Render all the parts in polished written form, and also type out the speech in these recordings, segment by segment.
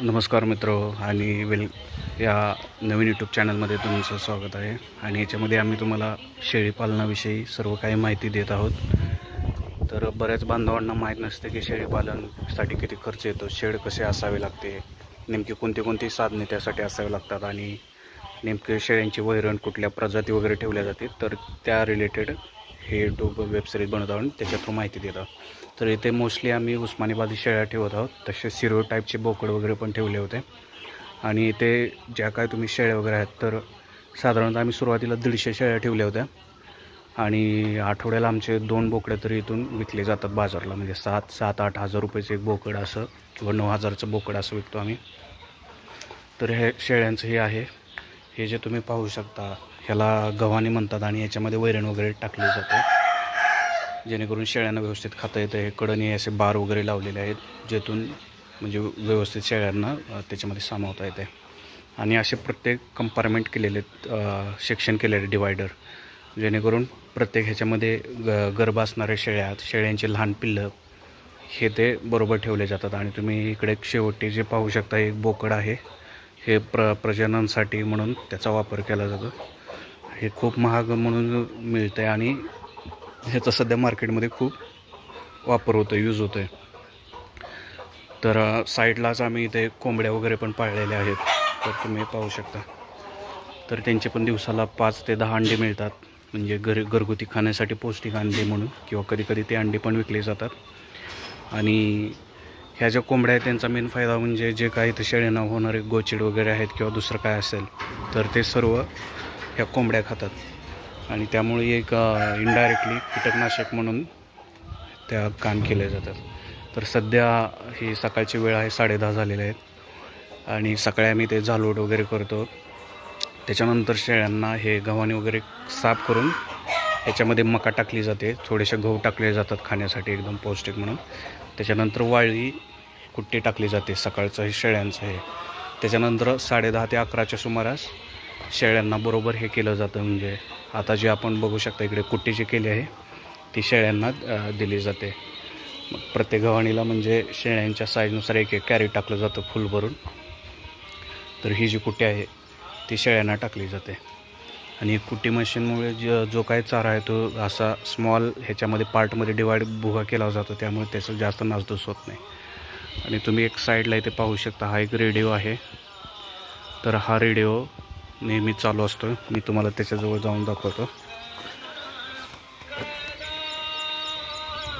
नमस्कार मित्र आणि या नवीन यूट्यूब चॅनलमध्ये तुमचं स्वागत आहे। आणि याच्यामध्ये आम्ही तुम्हाला शेळी पालनाविषयी सर्व काही माहिती देत आहोत। तर बऱ्याच बांधवांना माहीत नसते की शेळी पालनासाठी किती खर्च येतो, शेड कसे असावे लागते, नेमकी कोणती साधने त्यासाठी असावे लागतात आणि नेमके शेळ्यांची वैरण कुठल्या प्रजाती वगैरे ठेवल्या जाते, तर त्या रिलेटेड हे यूट्यूब वेबसिरीज बनवत आहोत, त्याच्या थ्रू माहिती देत आहोत। तर इथे मोस्टली आम्ही उस्मानाबादी शेळ्या ठेवत आहोत, तसे सिरो टाईपचे बोकड वगैरे पण ठेवले होते। आणि इथे ज्या काय तुम्ही शेळ्या वगैरे आहेत, तर साधारणतः आम्ही सुरुवातीला 150 शेळ्या ठेवल्या होत्या आणि आठवड्याला आमचे 2 बोकडे तरी इथून विकले जातात बाजारला, म्हणजे 7-8 हजार रुपयाचं एक बोकड असं किंवा 9,000चं बोकड असं विकतो आम्ही। तर हे शेळ्यांचं हे आहे, हे जे तुम्ही पाहू शकता ह्याला गव्हाणी म्हणतात आणि याच्यामध्ये वैरण वगैरे टाकली जाते जेणेकरून शेळ्यांना व्यवस्थित खाता येतं। हे कडणी असे बार वगैरे लावलेले आहेत जेथून म्हणजे व्यवस्थित शेळ्यांना त्याच्यामध्ये सामावता येते। आणि असे प्रत्येक कंपार्टमेंट केलेले सेक्शन केलेले डिवायडर, जेणेकरून प्रत्येक ह्याच्यामध्ये गर्भ असणाऱ्या शेळ्यांचे लहान पिल्लं हे ते बरोबर ठेवले जातात। आणि तुम्ही इकडे शेवटी जे पाहू शकता एक बोकड आहे, हे प्रजननासाठी म्हणून त्याचा वापर केला जातो। हे खूप महाग म्हणून मिळतं आहे आणि ह्याचा सध्या मार्केटमध्ये खूप वापर होतो, यूज होतो आहे। तर साईडलाच आम्ही इथे कोंबड्या वगैरे पण पाळलेल्या आहेत, तर तुम्ही पाहू शकता। तर त्यांचे पण दिवसाला 5 ते 10 अंडे मिळतात, म्हणजे घरगुती खाण्यासाठी पौष्टिक अंडे म्हणून, किंवा कधी ते अंडे पण विकले जातात। आणि ह्या ज्या कोंबड्या आहेत त्यांचा मेन फायदा म्हणजे जे काही इथे शेळ्यांना होणारे गोचिड वगैरे आहेत किंवा दुसरं काय असेल तर ते सर्व ह्या कोंबड्या खातात, आणि त्यामुळे एक इनडायरेक्टली कीटकनाशक म्हणून त्या काम केले जातात। तर सध्या ही सकाळची वेळ आहे, 10:30 झालेले आहेत आणि सकाळी आम्ही ते झालोट वगैरे करतो। त्याच्यानंतर शेळ्यांना हे गव्हाणी वगैरे साफ करून ह्याच्यामध्ये मका टाकली जाते, थोडेसे गहू टाकले जातात खाण्यासाठी एकदम पौष्टिक म्हणून। त्याच्यानंतर वाळली कुट्टी टाकली जाते, सकाळचं हे शेळ्यांचं आहे। त्याच्यानंतर 10:30 ते 11च्या सुमारास शेळ्यांना बरोबर हे केलं जातं, म्हणजे आता जे आपण बघू शकता इकडे कुट्टी जी केली आहे ती शेळ्यांना दिली जाते। प्रत्येक गव्हाणीला म्हणजे शेळ्यांच्या साईजनुसार एक कॅरी टाकलं जातं फुल भरून। तर ही जी कुट्टी आहे ती शेळ्यांना टाकली जाते। आणि कुट्टी मशीनमुळे जो काही चारा आहे तो असा स्मॉल ह्याच्यामध्ये पार्टमध्ये डिवाईड भुगा केला जातो, त्यामुळे त्याचं जास्त नासधूस होत नाही। आणि तुम्ही एक साईडला इथे पाहू शकता हा एक रेडिओ आहे, तर हा रेडिओ नेहमी चालू असतो, मी तुम्हाला त्याच्याजवळ जाऊन दाखवतो।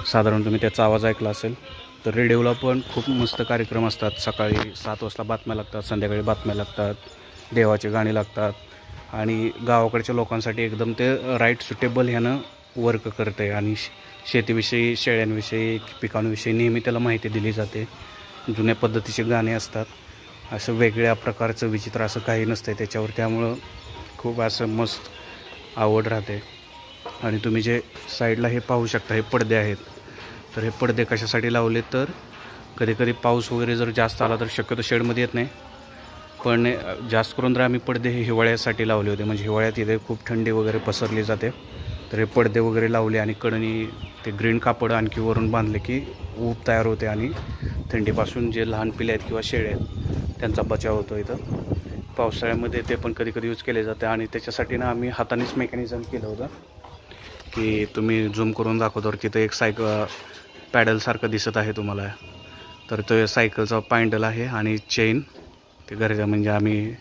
साधारण तुम्ही त्याचा आवाज ऐकला असेल। तर रेडिओला पण खूप मस्त कार्यक्रम असतात, सकाळी 7 वाजता बातम्या लागतात, संध्याकाळी बातम्या लागतात, देवाचे गाणे लागतात, आणि गावाकडच्या लोकांसाठी एकदम ते राईट सुटेबल ह्यानं वर्क करते। आणि शेतीविषयी, शेळ्यांविषयी, पिकांविषयी नेहमी त्याला माहिती दिली जाते। जुन्या पद्धतीचे गाणे असतात, असं वेगळ्या प्रकारचं विचित्र असं काही नसतं त्याच्यावर, त्यामुळं खूप असं मस्त आवड राहते। आणि तुम्ही जे साईडला हे पाहू शकता हे पडदे आहेत, तर हे पडदे कशासाठी लावले, तर कधी पाऊस वगैरे जर जास्त आला तर शक्यतो शेडमध्ये येत नाही, पण जास्त करून तर आम्ही पडदे हे हिवाळ्यासाठी लावले होते, म्हणजे हिवाळ्यात इथे खूप थंडी वगैरे पसरली जाते। तर हे पडदे वगैरे लावले आणि कडनी ते ग्रीन कापड आणखी वरून बांधले की ऊब तयार होते आणि थंडीपासून जे लहान पिले आहेत किंवा शेळे आहेत त्यांचा बचाव होतो इथं। पावसाळ्यामध्ये ते पण कधी यूज केले जाते, आणि त्याच्यासाठी ना आम्ही हातानेच मेकॅनिझम केलं होतं की तुम्ही झूम करून दाखवतो, तिथं एक पॅडलसारखं दिसत आहे तुम्हाला, तर तो सायकलचा पॅन्डल आहे आणि चेन ते गरजा म्हणजे आम्ही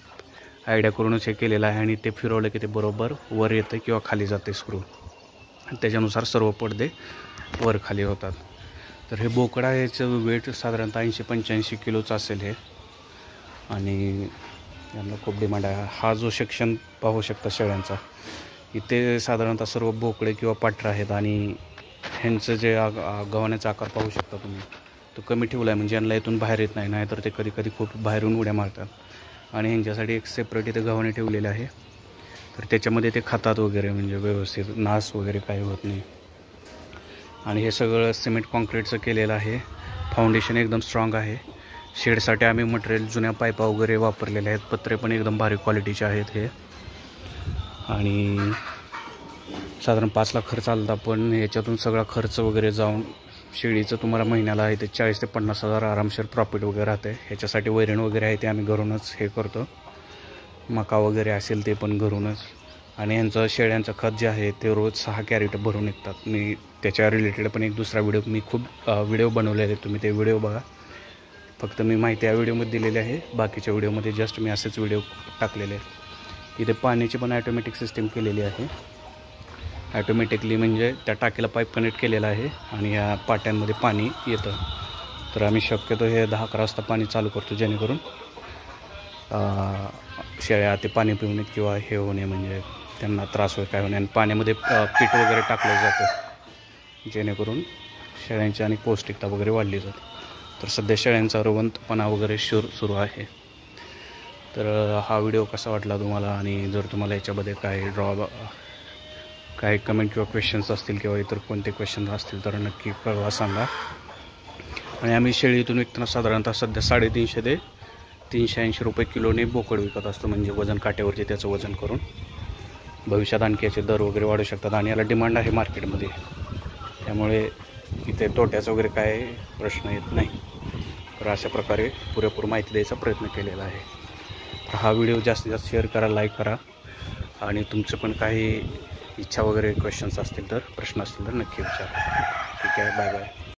आयडिया करूनच हे केलेलं आहे। आणि ते फिरवलं की ते बरोबर वर येतं किंवा खाली जाते स्क्रू, त्याच्यानुसार सर्व पडदे वर खाली होतात। तर हे बोकडा याचं वेट साधारणतः 80-85 किलोचं असेल हे, आणि यांना खूप डिमांड आहे। हा जो सेक्शन पाहू शकता शेळ्यांचा, इथे साधारणतः सर्व बोकडे किंवा पाठरा आहेत, आणि ह्यांचं जे गव्हाण्याचा आकार पाहू शकता तुम्ही, तो कमी ठेवला आहे, म्हणजे यांना इथून बाहेर येत नाही, तर ते कधी खूप बाहेरून उड्या मारतात। आणि ह्यांच्यासाठी एक सेपरेट इथे गव्हाणे ठेवलेले आहे, तर त्याच्यामध्ये ते खातात वगैरे, म्हणजे व्यवस्थित नास वगैरे काही होत नाही। आणि हे सगळं सिमेंट कॉन्क्रीटचं केलेलं आहे, फाउंडेशन एकदम स्ट्रॉंग आहे। शेडसाठी आम्ही मटेरियल जुन्या पाईपा वगैरे वापरलेले आहेत, पत्रे पण एकदम भारी क्वालिटीचे आहेत हे। आणि साधारण 5 लाख खर्च आला, पण याच्यातून सगळा खर्च वगैरे जाऊन शेळीचं तुम्हाला महिन्याला आहे ते 40 ते 50 हजार आरामशीर प्रॉफिट वगैरे राहते. ह्याच्यासाठी वैरण वगैरे आहे ते आम्ही घरूनच हे करतो. मका वगैरे असेल ते पण घरूनच. आणि यांचं शेळ्यांचं खत जे आहे ते रोज 6 कॅरेट भरून निघतात. मी त्याच्या रिलेटेड पण एक दुसरा व्हिडिओ मी खूप व्हिडिओ बनवलेले, तुम्ही ते व्हिडिओ बघा. फक्त मी माहिती या व्हिडिओमध्ये दिलेली आहे, बाकीच्या व्हिडिओमध्ये जस्ट मी असेच व्हिडिओ टाकलेले आहेत. इथे पाण्याची पण ॲटोमॅटिक सिस्टीम केलेली आहे. ॲटोमॅटिकली म्हणजे त्या टाकीला पाईप कनेक्ट केलेला आहे आणि या पाट्यांमध्ये पाणी येतं. तर आम्ही शक्यतो हे 10-11 वाजता पाणी चालू करतो, जेणेकरून शेळ्या ते पाणी पिऊ नये किंवा हे होणे म्हणजे त्यांना त्रास होईल काय होणे. आणि पाण्यामध्ये पीठ वगैरे टाकलं जातं, जेणेकरून शेळ्यांची आणि पौष्टिकता वगैरे वाढली जाते. तर सध्या शेळ्यांचा रवंतपणा वगैरे सुरू आहे. तर हा व्हिडिओ कसा वाटला तुम्हाला, आणि जर तुम्हाला याच्यामध्ये काही कमेंट किंवा क्वेश्चन्स असतील किंवा इतर कोणते क्वेश्चन्स असतील तर नक्की कळवा, सांगा. आणि आम्ही शेळीतून विकताना साधारणतः सध्या 350 ते 380 रुपये किलोने बोकड विकत असतो, म्हणजे वजन काट्यावरती त्याचं वजन करून. भविष्यात आणखी याचे दर वगैरे वाढू शकतात आणि याला डिमांड आहे मार्केटमध्ये, त्यामुळे इथे तोट्याचा वगैरे काय प्रश्न येत नाही. तर अशा प्रकारे पुरेपूर माहिती द्यायचा प्रयत्न केलेला आहे. तर हा व्हिडिओ जास्तीत जास्त शेअर करा, लाईक करा. आणि तुमचे पण काही इच्छा वगैरे क्वेश्चन्स असतील तर, प्रश्न असतील तर नक्की विचारा. ठीक आहे, बाय बाय.